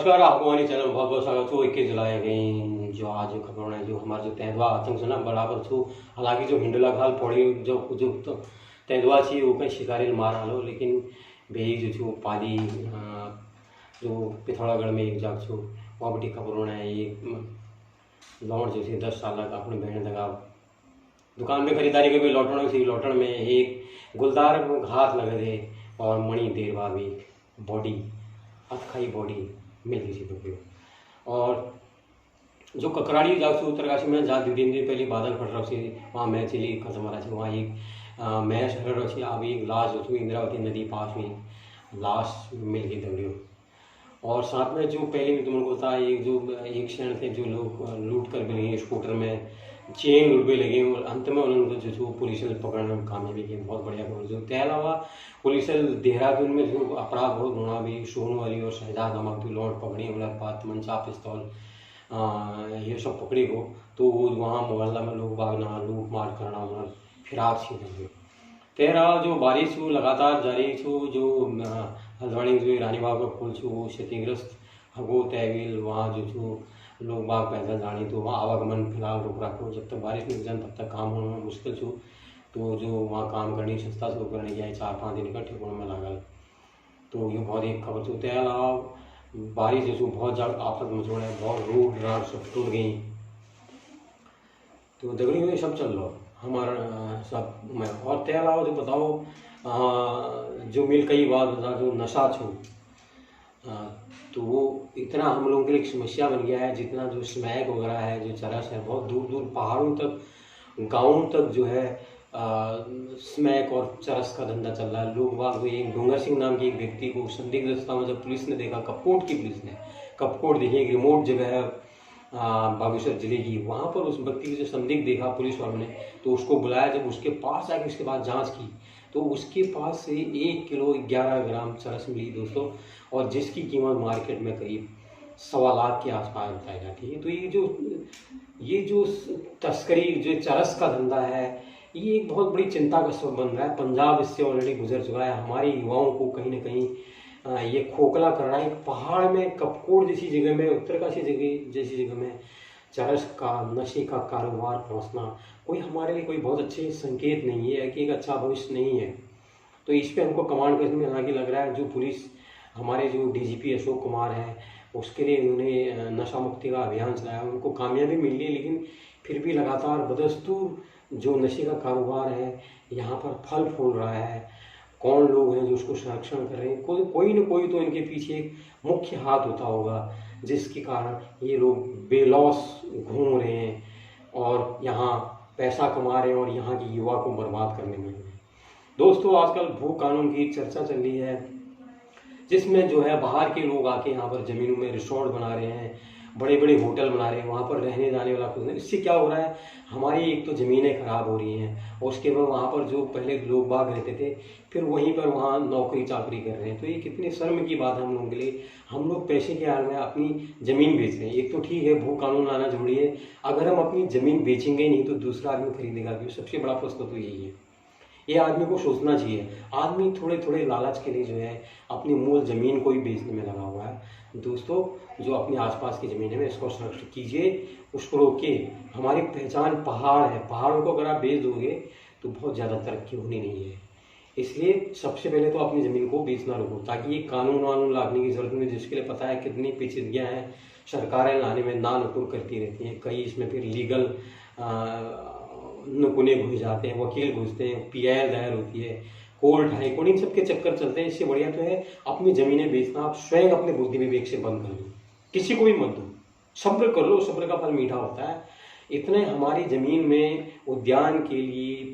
नमस्कार, आपको हमारे चैनल में बहुत बहुत स्वागत छो। 21 जुलाई गई जो आज खबर है जो हमारे जो तेंदुआ आतंक से ना बराबर छो। हालांकि जो हिंडोला घाल पड़ी जो जो तो तेंदुआ छी वो कहीं शिकारी मार हालो, लेकिन बेही जो छो पाली जो पिथौरागढ़ में एक जाग छो वहाँ बड़ी खबर है। एक लौट जो 10 साल का अपने बहन लगा दुकान में खरीदारी के लौटण से लौटण में एक गुलदार घात लगे थे और मणि देर बाद एक बॉडी अथखाई बॉडी मिल गई थी तो। और जो ककराड़ी जाग से उत्तरकाशी में जहाँ 2-3 दिन पहले बादल फट रहा से वहाँ मैच चली खत्म रहा वहाँ एक मैच हर रही अब एक लाश जो थी इंद्रावती नदी पास में लाश मिल गई दगड़ियों। और साथ में जो पहले भी तुमको बता एक जो एक क्षण थे जो लोग लूट कर भी लगे स्कूटर में चेन लूट भी लगे और अंत में उन्होंने जो पुलिस ने पकड़ने में कामयाबी की। बहुत बढ़िया खबर जो इसके अलावा पुलिस ने देहरादून में जो अपराध बहुत गुणा भी सोनू वाली और शहजाद नामक जो लौट पकड़ी उलटपात मंचा पिस्तौल ये सब पकड़ी को तो वहाँ मोहल्ला में लोग भागना लूट मार करना फिराक छी देंगे। तेरा जो बारिश वो लगातार जारी छो जो हल्द्वानी जो रानी बाग का पुल छो वो क्षतिग्रस्त हगो तहवील वहाँ जो छो लोग बाग पैदल जानी तो वहाँ आवागमन फिलहाल रोक रखो। जब तक बारिश नहीं जाए तब तक काम होना मुश्किल छो। तो जो वहाँ काम करनी सस्ता शुरू करने की 4-5 दिन इकट्ठे होने में लागल तो ये बहुत एक खबर छो। तय अलावा बारिश जो छो बहुत ज़्यादा आफत मचोड़ है बहुत रोड राड सब टूट गई तो दगड़ी में सब चल रहा हमारा सब में। और तय अलावा जो बताओ जो मिल कई बात बता जो नशा छो तो वो इतना हम लोगों के लिए समस्या बन गया है। जितना जो स्मैक वगैरह है जो चरस है बहुत दूर दूर पहाड़ों तक गाँव तक जो है स्मैक और चरस का धंधा चल रहा है। लोग बाग एक डोंगर सिंह नाम के एक व्यक्ति को संदिग्ध अवस्था में जब पुलिस ने देखा कपकोट की पुलिस ने कपकोट देखी एक रिमोट जगह है बागेश्वर जिले की वहाँ पर उस व्यक्ति की जो संदिग्ध देखा पुलिस वालों ने तो उसको बुलाया। जब उसके पास आके उसके बाद जांच की तो उसके पास से 1 किलो 11 ग्राम चरस मिली दोस्तों और जिसकी कीमत मार्केट में करीब 1.25 लाख के आसपास बताई जाती है। तो ये जो तस्करी जो चरस का धंधा है ये एक बहुत बड़ी चिंता का सबब बन रहा है। पंजाब इससे ऑलरेडी गुजर चुका है। हमारे युवाओं को कहीं ना कहीं ये खोखला कर रहा है। एक पहाड़ में कपकोट जैसी जगह में उत्तरकाशी जैसी जगह में चरस का नशे का कारोबार पहुंचना कोई हमारे लिए कोई बहुत अच्छे संकेत नहीं है कि एक अच्छा भविष्य नहीं है। तो इस पर हमको कमांड करने में हालांकि लग रहा है जो पुलिस हमारे जो डीजीपी अशोक कुमार हैं उसके लिए उन्होंने नशा मुक्ति का अभियान चलाया उनको कामयाबी मिली है। लेकिन फिर भी लगातार बदस्तूर जो नशे का कारोबार है यहाँ पर फल फूल रहा है। कौन लोग हैं जो उसको संरक्षण कर रहे हैं कोई न कोई तो इनके पीछे एक मुख्य हाथ होता होगा जिसके कारण ये लोग बेलौस घूम रहे हैं और यहाँ पैसा कमा रहे हैं और यहाँ की युवा को बर्बाद करने में। दोस्तों आजकल भू कानून की चर्चा चल रही है जिसमें जो है बाहर के लोग आके यहाँ पर ज़मीनों में रिसोर्ट बना रहे हैं बड़े बड़े होटल बना रहे हैं वहाँ पर रहने जाने वाला कुछ नहीं। इससे क्या हो रहा है हमारी एक तो ज़मीनें ख़राब हो रही हैं और उसके बाद वहाँ पर जो पहले लोग बाग रहते थे फिर वहीं पर वहाँ नौकरी चाकरी कर रहे हैं। तो ये कितनी शर्म की बात है हम लोगों के लिए। हम लोग पैसे के आड़ में अपनी ज़मीन बेच रहे हैं। एक तो ठीक है भू कानून लाना जरूरी है अगर हम अपनी ज़मीन बेचेंगे नहीं तो दूसरा आदमी खरीदेगा क्यों। सबसे बड़ा प्रश्न तो यही है। ये आदमी को सोचना चाहिए। आदमी थोड़े थोड़े लालच के लिए जो है अपनी मूल ज़मीन को ही बेचने में लगा हुआ है। दोस्तों जो अपने आसपास की ज़मीन है इसको संरक्षित कीजिए उसको रोकिए। हमारी पहचान पहाड़ है पहाड़ों को अगर आप बेच दोगे तो बहुत ज़्यादा तरक्की होनी नहीं है। इसलिए सबसे पहले तो अपनी ज़मीन को बेचना रोको ताकि ये कानून वानून लागने की ज़रूरत नहीं जिसके लिए पता है कितनी पेचीदगियाँ हैं सरकारें लाने में ना नुकुर करती रहती हैं। कई इसमें फिर लीगल नुकुने घुस जाते हैं वकील घुसते हैं PIL दायर होती है कोर्ट हाई कोर्ट इन सब के चक्कर चलते हैं। इससे बढ़िया तो है अपनी ज़मीनें बेचना आप स्वयं अपने बुद्धि विवेक से बंद कर लो किसी को भी मत दो सब्र कर लो सब्र का फल मीठा होता है। इतने हमारी ज़मीन में उद्यान के लिए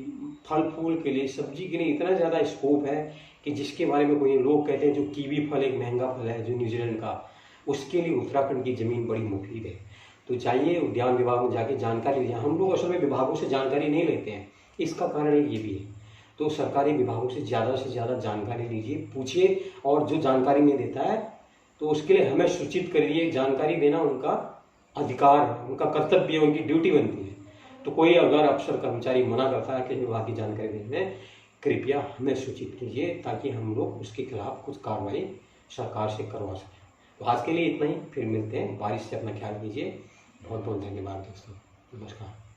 फल फूल के लिए सब्जी के लिए इतना ज़्यादा स्कोप है कि जिसके बारे में कोई लोग कहते हैं जो कीवी फल एक महंगा फल है जो न्यूजीलैंड का उसके लिए उत्तराखंड की ज़मीन बड़ी मुफीद है। तो चाहिए उद्यान विभाग में जाके जानकारी लीजिए। हम लोग असल में विभागों से जानकारी नहीं लेते हैं इसका कारण ये भी है। तो सरकारी विभागों से ज़्यादा जानकारी लीजिए पूछिए और जो जानकारी नहीं देता है तो उसके लिए हमें सूचित करिए। जानकारी देना उनका अधिकार है उनका कर्तव्य है उनकी ड्यूटी बनती है। तो कोई अगर अफसर कर्मचारी मना करता है कि विभाग की जानकारी देने में कृपया हमें सूचित कीजिए ताकि हम लोग उसके खिलाफ कुछ कार्रवाई सरकार से करवा सकें। तो आज के लिए इतना ही, फिर मिलते हैं। बारिश से अपना ख्याल कीजिए। बहुत बहुत धन्यवाद दोस्तों, नमस्कार।